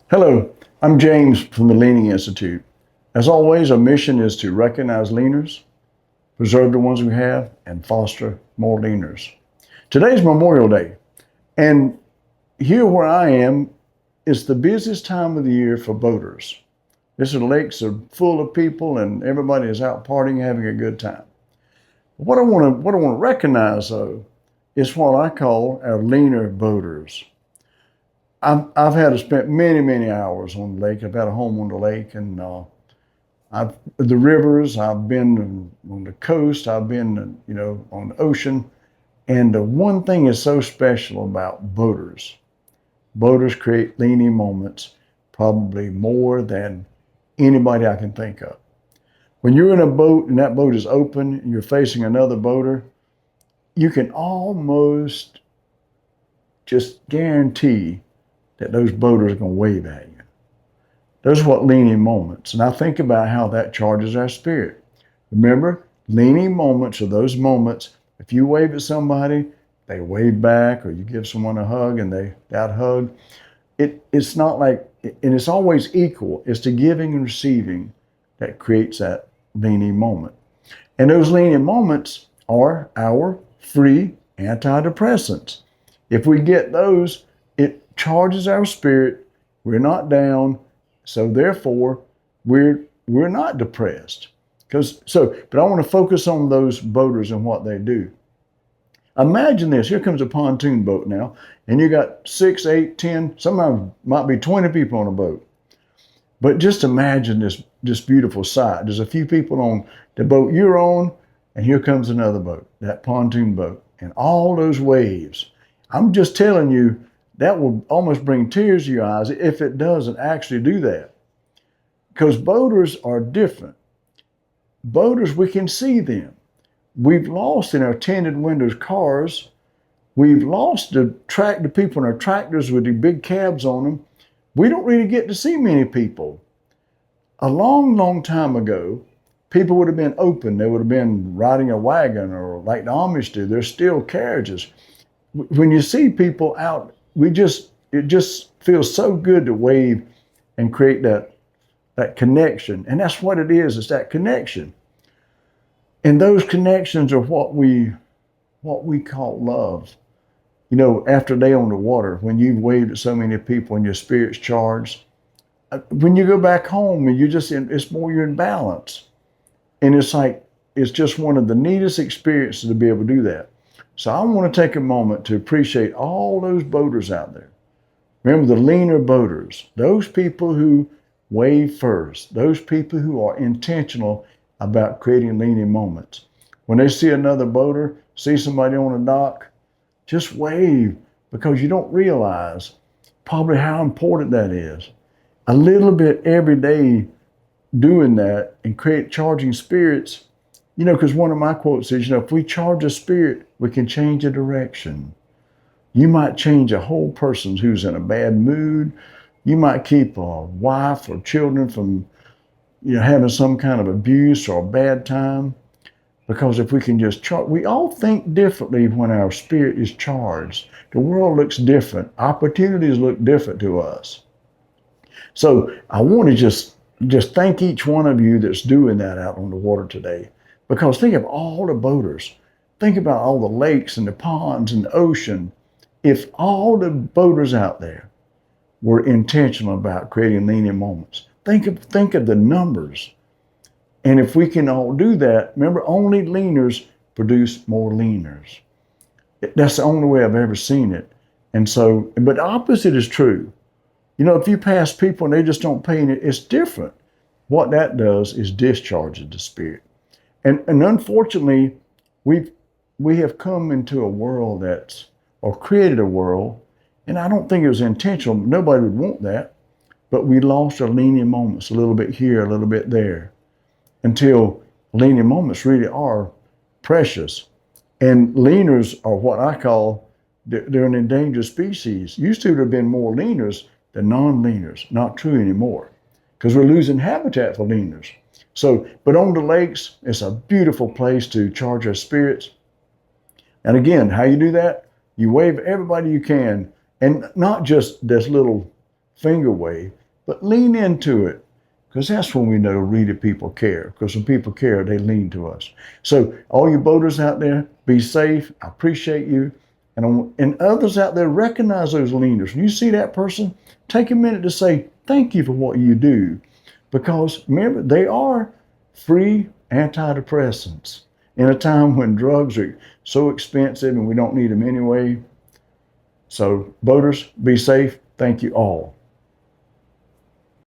Hello, I'm James from the Leaning Institute. As always, our mission is to recognize leaners, preserve the ones we have, and foster more leaners. Today's Memorial Day, and here where I am is the busiest time of the year for boaters. These lakes are full of people, and everybody is out partying, having a good time. What I want to recognize though is what I call our leaner boaters. I've had to spend many hours on the lake. I've had a home on the lake, and I've the rivers. I've been on the coast. I've been, on the ocean. And the one thing is so special about boaters. Boaters create leaning moments, probably more than anybody I can think of. When you're in a boat and that boat is open, and you're facing another boater, you can almost just guarantee that those boaters are going to wave at you. Those are what leaning moments. And I think about how that charges our spirit. Remember, leaning moments are those moments, if you wave at somebody, they wave back, or you give someone a hug and they got hugged. It's not like, and it's always equal. It's the giving and receiving that creates that leaning moment. And those leaning moments are our free antidepressants. If we get those, it charges our spirit. We're not down, so therefore we're not depressed. But I want to focus on those boaters and what they do. Imagine this. Here comes a pontoon boat now, and you got 6, 8, 10, sometimes might be 20 people on a boat. But just imagine this beautiful sight. There's a few people on the boat you're on, and here comes another boat, that pontoon boat, and all those waves. I'm just telling you, that will almost bring tears to your eyes if it doesn't actually do that. Because boaters are different. Boaters, we can see them. We've lost in our tinted windows cars. We've lost the people in our tractors with the big cabs on them. We don't really get to see many people. A long time ago, people would have been open. They would have been riding a wagon, or like the Amish do. There's still carriages. When you see people out, it just feels so good to wave and create that connection. And that's what it is. It's that connection. And those connections are what we call love. After a day on the water, when you've waved at so many people and your spirit's charged, when you go back home and it's more you're in balance. And it's just one of the neatest experiences to be able to do that. So I want to take a moment to appreciate all those boaters out there. Remember the leaner boaters, those people who wave first, those people who are intentional about creating leaning moments. When they see another boater, see somebody on a dock, just wave, because you don't realize probably how important that is. A little bit every day doing that and charging spirits, because one of my quotes is, if we charge a spirit, we can change a direction. You might change a whole person who's in a bad mood. You might keep a wife or children from having some kind of abuse or a bad time. Because if we can just charge, we all think differently when our spirit is charged. The world looks different. Opportunities look different to us. So I want to just thank each one of you that's doing that out on the water today. Because think of all the boaters. Think about all the lakes and the ponds and the ocean. If all the boaters out there were intentional about creating leaning moments, think of the numbers. And if we can all do that, remember, only leaners produce more leaners. That's the only way I've ever seen it. And so, but the opposite is true. If you pass people and they just don't pay it's different. What that does is discharges the spirit. And unfortunately, we have come into a world or created a world, and I don't think it was intentional. Nobody would want that, but we lost our leaning moments a little bit here, a little bit there, until leaning moments really are precious. And leaners are what I call, they're an endangered species. Used to have been more leaners than non-leaners. Not true anymore, because we're losing habitat for leaners. So, but on the lakes, it's a beautiful place to charge our spirits. And again, how you do that? You wave everybody you can, and not just this little finger wave, but lean into it, because that's when we know really people care. Because when people care, they lean to us. So all you boaters out there, be safe. I appreciate you. And others out there, recognize those leaners. When you see that person, take a minute to say thank you for what you do. Because remember, they are free antidepressants in a time when drugs are so expensive and we don't need them anyway. So boaters, be safe. Thank you all.